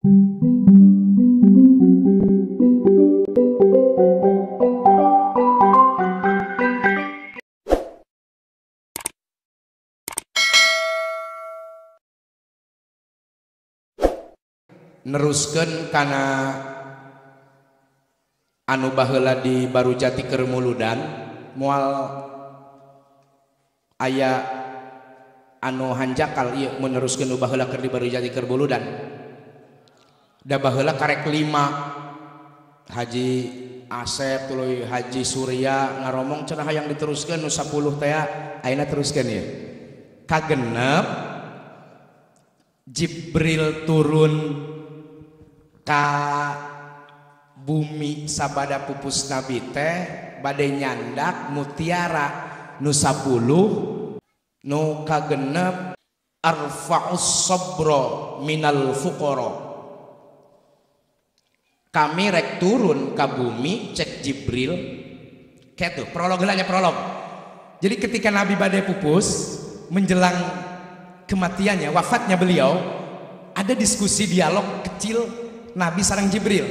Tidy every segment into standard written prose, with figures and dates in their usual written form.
Neruskeun kana anu baheula di Barujati keur muludan moal aya anu hanjakal ieu meneruskeun nu baheula keur di Barujati keur muludan da baheula karek 5 Haji Asep tuluy Haji Surya ngaromong cenah hayang diteruskeun nu 10 teh ayeuna teruskeun ieu kagenep Jibril turun ka bumi sabada pupus Nabi teh bade nyandak mutiara nu 10 nu kagenep arfa'us sabra minal fuqara. Kami rek turun ka bumi cek Jibril kitu prolog heulanya prolog. Jadi ketika Nabi bade pupus menjelang kematiannya wafatnya beliau ada diskusi dialog kecil Nabi sareng Jibril.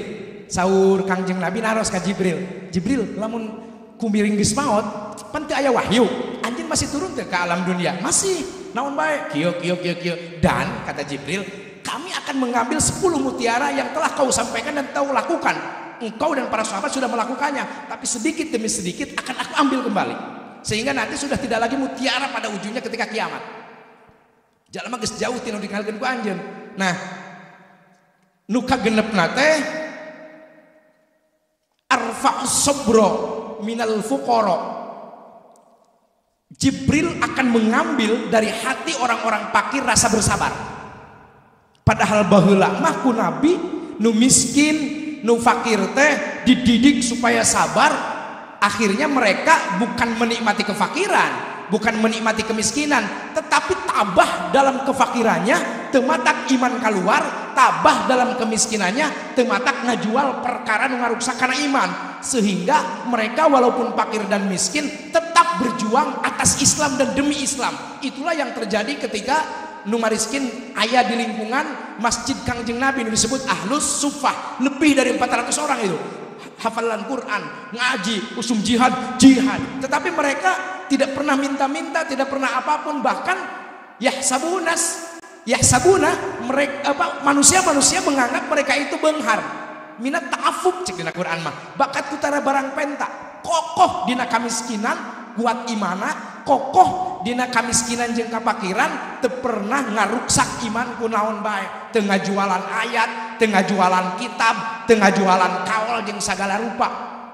Saur Kangjeng Nabi naros ka Jibril. Jibril, lamun kumiring geus maot, pan teu aya wahyu. Anjeun masih turun teu ka alam dunia? Masih. Naon bae? Kieu. Dan kata Jibril, kami akan mengambil 10 mutiara yang telah kau sampaikan dan kau lakukan. Engkau dan para sahabat sudah melakukannya, tapi sedikit demi sedikit akan aku ambil kembali. Sehingga nanti sudah tidak lagi mutiara pada ujungnya ketika kiamat. Jalma geus jauh tinu dikenalkeun ku anjeun. Nah, nu kagenepna teh arfa'us sabra minal fuqara. Jibril akan mengambil dari hati orang-orang fakir rasa bersabar. Padahal baheula mah ku Nabi nu miskin, nu fakir teh dididik supaya sabar. Akhirnya mereka bukan menikmati kefakiran, bukan menikmati kemiskinan, tetapi tabah dalam kefakirannya, tematak iman keluar, tabah dalam kemiskinannya, tematak ngajual perkara nu ngaruksakana iman, sehingga mereka walaupun fakir dan miskin tetap berjuang atas Islam dan demi Islam. Itulah yang terjadi ketika nu mariskin aya di lingkungan Masjid Kangjeng Nabi yang disebut Ahlus Suffah, lebih dari 400 orang itu hafalan Quran, ngaji, usum jihad, tetapi mereka tidak pernah minta-minta, tidak pernah apapun, bahkan yahsabuna mereka manusia menganggap mereka itu benghar. Minat ta'affuf cek dina Quran mah. Bakat kutara barang penta, kokoh dina kamiskinan, kuat imana, kokoh dina kamiskinan jeung kapakiran, teu pernah ngaruksak iman ku naon bae. Teu ngajualan ayat, teu ngajualan kitab, teu ngajualan kaol jeung sagala rupa.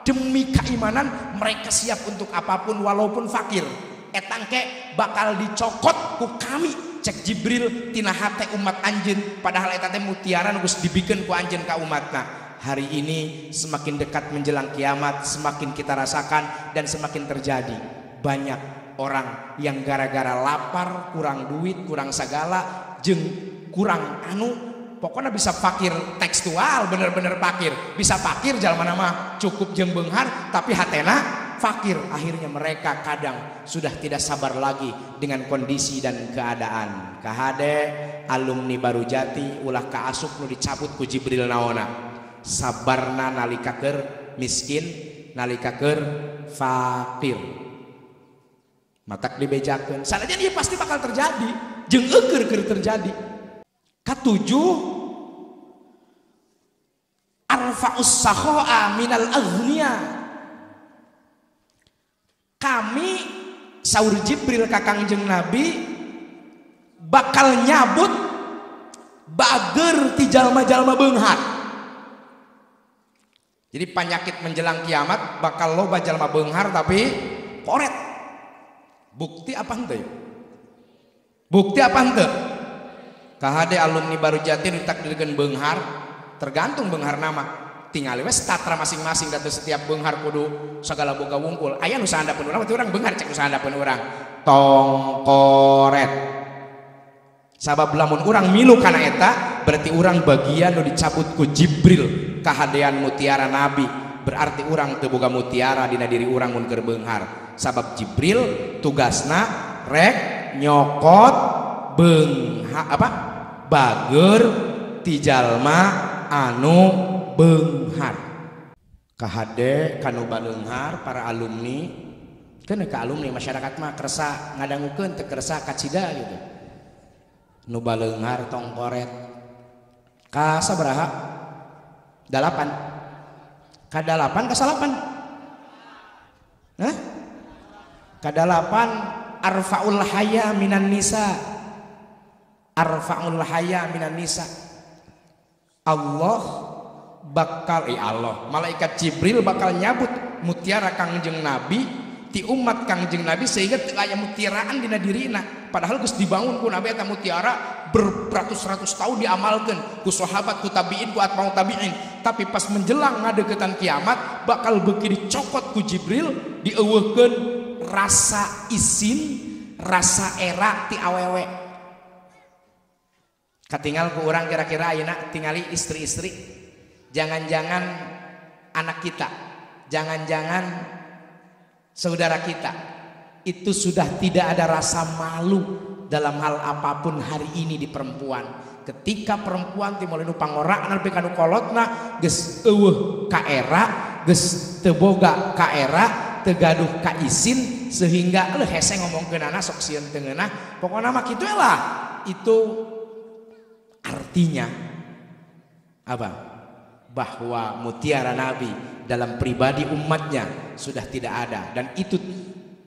Demi keimanan mereka siap untuk apapun walaupun fakir. Etangke bakal dicokot ku kami cek Jibril tina hate umat anjeun, padahal eta teh mutiara nu geus dibikeun ku anjeun ka umatna. Hari ini semakin dekat menjelang kiamat, semakin kita rasakan dan semakin terjadi. Banyak orang yang gara-gara lapar, kurang duit, kurang sagala, jeung kurang pokoknya bisa fakir tekstual, bener-bener fakir. Bisa fakir jalma nama cukup jeung beunghar, tapi hatena fakir. Akhirnya mereka kadang sudah tidak sabar lagi dengan kondisi dan keadaan. Kahade alumni Barujati ulah kaasup nu dicabut ku Jibril naona. Sabarna nalika keur miskin, nalika keur fakir. Matak dibejakeun. Sanajan ieu pasti bakal terjadi, jeung keur terjadi. Katujuh arfa'us sakha'a minal aghnia. Kami saur Jibril ka Kangjeng Nabi bakal nyabut bager ti jalma-jalma beunghar. Jadi penyakit menjelang kiamat bakal loba jalma beunghar tapi koret. Bukti apa henteu? Bukti apa henteu? Kahade alumni Barujati ditakdirkeun beunghar, tergantung beunghar nama. Tinggal we statra masing-masing datu setiap beunghar kudu sagala boga wungkul. Aya nu sahandapeun urang berarti urang beunghar cek nu sahandapeun urang. Tong koret. Sabab lamun urang milu kana eta berarti urang bagian nu dicabut ku Jibril kahadean mutiara Nabi. Berarti urang teu boga mutiara dina diri urang mun keur beunghar. Sabab Jibril tugasna rek nyokot bager ti jalma anu beunghar. Kahade kanu baleunghar para alumni, kan ka alumni masyarakat mah kersa ngadangukeun teu kersa kacida gitu. Nu baleunghar tong koret ka sabaraha? 8. Ka 8 ka salapan? Hah? Ka 8 arfaul haya minan nisa. Arfaul haya minan nisa. Allah bakal malaikat Jibril bakal nyabut mutiara Kangjeng Nabi ti umat Kangjeng Nabi sehingga teu aya mutiaraan dina dirina, padahal geus dibangun ku Nabi eta mutiara beratus-ratus tahun diamalkeun ku sahabat, ku tabiin, ku atba'ut tabiin, tapi pas menjelang ngadeukeutan kiamat bakal beuki dicokot ku Jibril, dieuweuhkeun rasa isin, rasa era ti awewe. Katinggal ku urang kira-kira ayeuna tingali istri-istri. Jangan-jangan anak kita, jangan-jangan saudara kita itu sudah tidak ada rasa malu dalam hal apapun hari ini di perempuan. Ketika perempuan timulinu pangoraan nepi kanu kolotna geus eueuh ka era, geus teu boga ka era, teu gaduh ka isin, sehingga hese ngomongkeunana sok sieun teu ngeunah. Pokona mah kitu lah. Itu artinya apa? Bahwa mutiara Nabi dalam pribadi umatnya sudah tidak ada, dan itu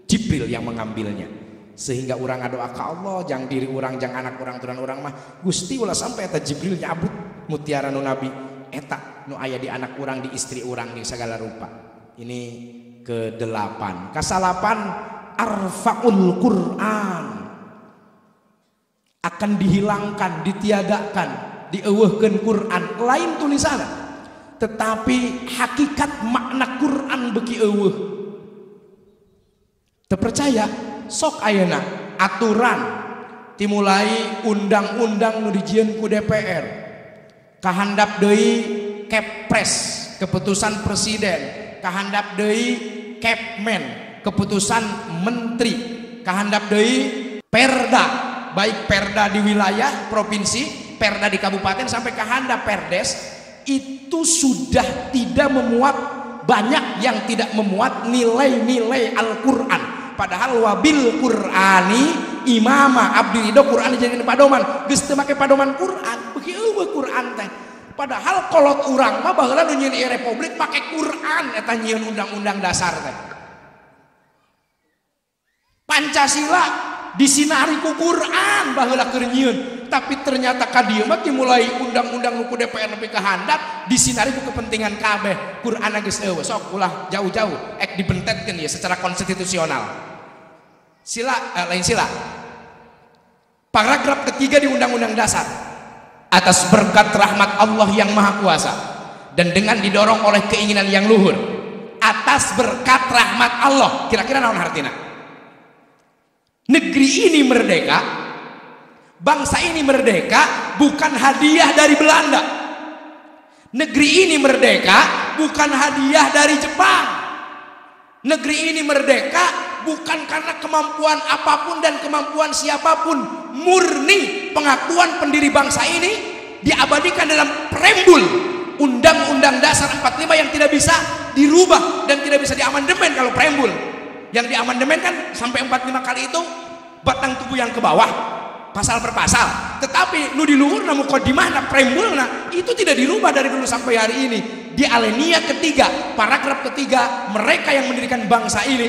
Jibril yang mengambilnya, sehingga orang ngadoa ka Allah jang diri orang, jang anak orang, turunan orang mah Gusti ulah sampai eta Jibril nyabut mutiara nu Nabi eta nu aya di anak orang, di istri orang, di segala rupa. Ini ke-8. Kasalapan arfaul Quran akan dihilangkan, ditiadakan, dieuweuhkeun Quran lain tulisan, tetapi hakikat makna Quran beki eueuh. Teu percaya sok ayeuna aturan timulai undang-undang nu dijieun ku DPR, kahandap deui Kepres keputusan presiden, kahandap deui Kepmen keputusan menteri, kahandap deui perda, baik perda di wilayah provinsi, perda di kabupaten, sampai kahandap perdes, itu sudah tidak memuat, banyak yang tidak memuat nilai-nilai Al-Quran. Padahal wabil Qur'ani imama abdi ridho, Quran dijadikan padoman, geus teu make padoman Quran beuki eueuh Quran teh. Padahal kolot urang mah baheula nu nyieun ieu republik make Quran eta nyieun undang-undang dasar teh. Pancasila disinari ku Quran baheula keur nyieun, tapi ternyata ka dieu mah dimulai undang-undang nu ku DPR nepi ka handap disinari ku kepentingan kabeh. Quran geus eueuh, sok ulah jauh-jauh ek dibentetkeun ieu secara konstitusional. Lain sila. Paragraf ketiga di Undang-Undang Dasar, atas berkat rahmat Allah yang Maha Kuasa dan dengan didorong oleh keinginan yang luhur, atas berkat rahmat Allah, kira-kira naon artina? Negeri ini merdeka, bangsa ini merdeka bukan hadiah dari Belanda. Negeri ini merdeka bukan hadiah dari Jepang. Negeri ini merdeka bukan karena kemampuan apapun dan kemampuan siapapun, murni pengakuan pendiri bangsa ini diabadikan dalam preambul Undang-Undang Dasar 45 yang tidak bisa dirubah dan tidak bisa diamandemen. Kalau preambul yang diamandemen kan sampai 45 kali itu batang tubuh yang ke bawah, pasal per pasal. Tetapi nu di luhur namu kodimah preambulna itu tidak dirubah dari dulu sampai hari ini. Di alinea ketiga, paragraf ketiga, mereka yang mendirikan bangsa ini,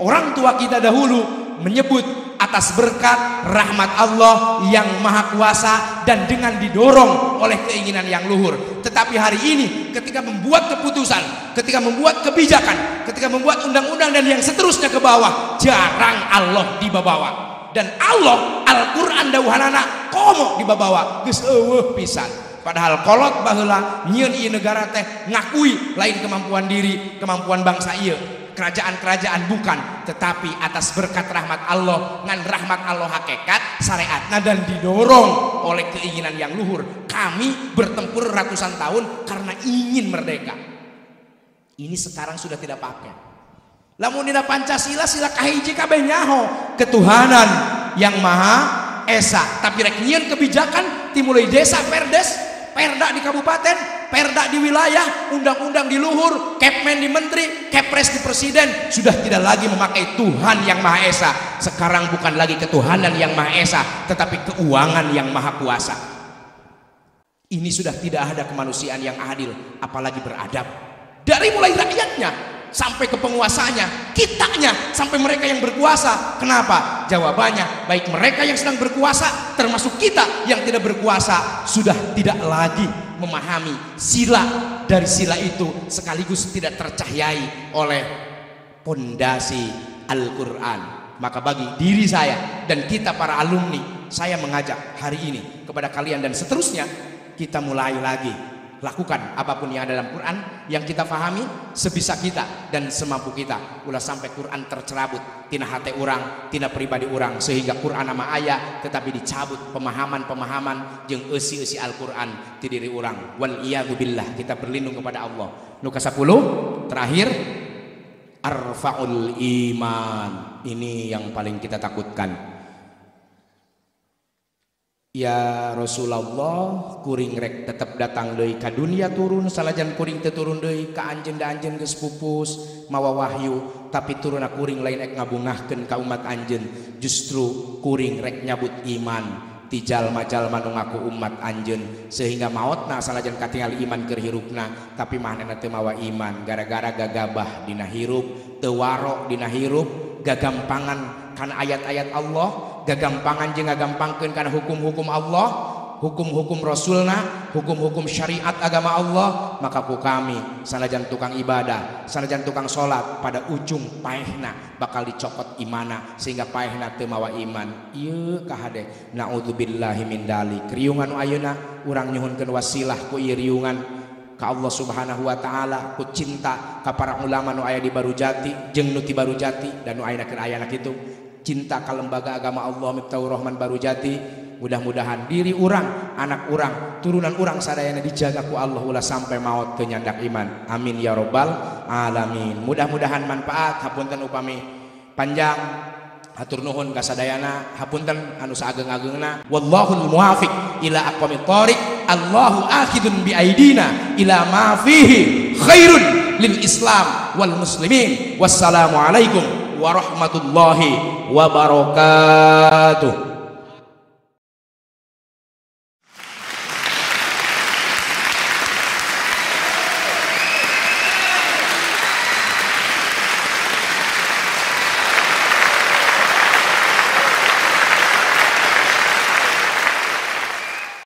orang tua kita dahulu menyebut atas berkat rahmat Allah yang Maha Kuasa dan dengan didorong oleh keinginan yang luhur. Tetapi hari ini ketika membuat keputusan, ketika membuat kebijakan, ketika membuat undang-undang dan yang seterusnya ke bawah, jarang Allah dibawa. Dan Allah Al-Quran dawuhanana komo dibawa geus eueuh pisan. Padahal kolot baheula nyieun ieu negara teh ngakui lain kemampuan diri, kemampuan bangsa ieu, kerajaan-kerajaan bukan, tetapi atas berkat rahmat Allah, ngan rahmat Allah hakikat syariatna dan didorong oleh keinginan yang luhur. Kami bertempur ratusan tahun karena ingin merdeka. Ini sekarang sudah tidak pakai. Lamun dina Pancasila sila kahiji kabeh nyaho ketuhanan yang Maha Esa, tapi rek nyieun kebijakan timulai desa perdes perda di kabupaten, perda di wilayah, undang-undang di luhur, Kepmen di menteri, Kepres di presiden. Sudah tidak lagi memakai Tuhan yang Maha Esa. Sekarang bukan lagi ketuhanan yang Maha Esa, tetapi keuangan yang Maha Kuasa. Ini sudah tidak ada kemanusiaan yang adil, apalagi beradab. Dari mulai rakyatnya sampai ke penguasanya, kitanya sampai mereka yang berkuasa. Kenapa? Jawabannya, baik mereka yang sedang berkuasa termasuk kita yang tidak berkuasa sudah tidak lagi memahami sila. Dari sila itu sekaligus tidak tercahayai oleh pondasi Al-Quran. Maka bagi diri saya dan kita para alumni, saya mengajak hari ini kepada kalian dan seterusnya, kita mulai lagi lakukan apapun yang ada dalam Quran yang kita pahami sebisa kita dan semampu kita. Ulah sampai Quran tercerabut tina hati orang, tina pribadi orang, sehingga Quran nama ayat tetapi dicabut pemahaman-pemahaman jeung eusi-eusi Al-Quran ti diri orang. Wal iyadu billah, kita berlindung kepada Allah. Nu ke-10 terakhir, arfaul iman. Ini yang paling kita takutkan. Ya Rasulullah, kuring rek tetap datang deui ka dunia turun, salajan kuring teu turun deui ka anjeun da anjeun geus pupus mawa wahyu, tapi turuna kuring lain ek ngabungahkeun ka umat anjeun. Justru kuring rek nyabut iman ti jalma-jalma nu ngaku umat anjeun, sehingga maotna salajan katingal iman keur hirupna, tapi mahnana teu mawa iman gara-gara gagabah dina hirup, teu waro dina hirup, gagampangan kana ayat-ayat Allah, gagampangan jeung ngagampangkeun kana hukum-hukum Allah, hukum-hukum Rasulna, hukum-hukum syariat agama Allah. Maka ku kami sanajan tukang ibadah, sanajan tukang sholat, pada ujung paehna bakal dicopot imana sehingga paehna teu mawa iman. Ieu kahade naudzubillahi min dalik. Riungan ayeuna urang nyuhunkeun wasilah ku ieu riungan ka Allah Subhanahu wa taala, ku cinta ka para ulama nu aya di Barujati jeung nu ti Barujati dan nu aya keur ayana kitu, cinta ka lembaga agama Allah Miftahur Rahman Barujati. Mudah-mudahan diri orang, anak orang, turunan orang sadayana dijaga ku Allah ulah sampai maut teu nyandak iman. Amin ya rabbal alamin. Mudah-mudahan manfaat. Hapunten upami panjang, hatur nuhun ka sadayana, hapunten anu saageng-ageungna. Wallahul muwafiq ila aqwamit thoriq. Allahu akhidun bi aidina ila ma fihi khairun lil Islam wal muslimin. Wassalamu alaikum warahmatullahi wabarakatuh.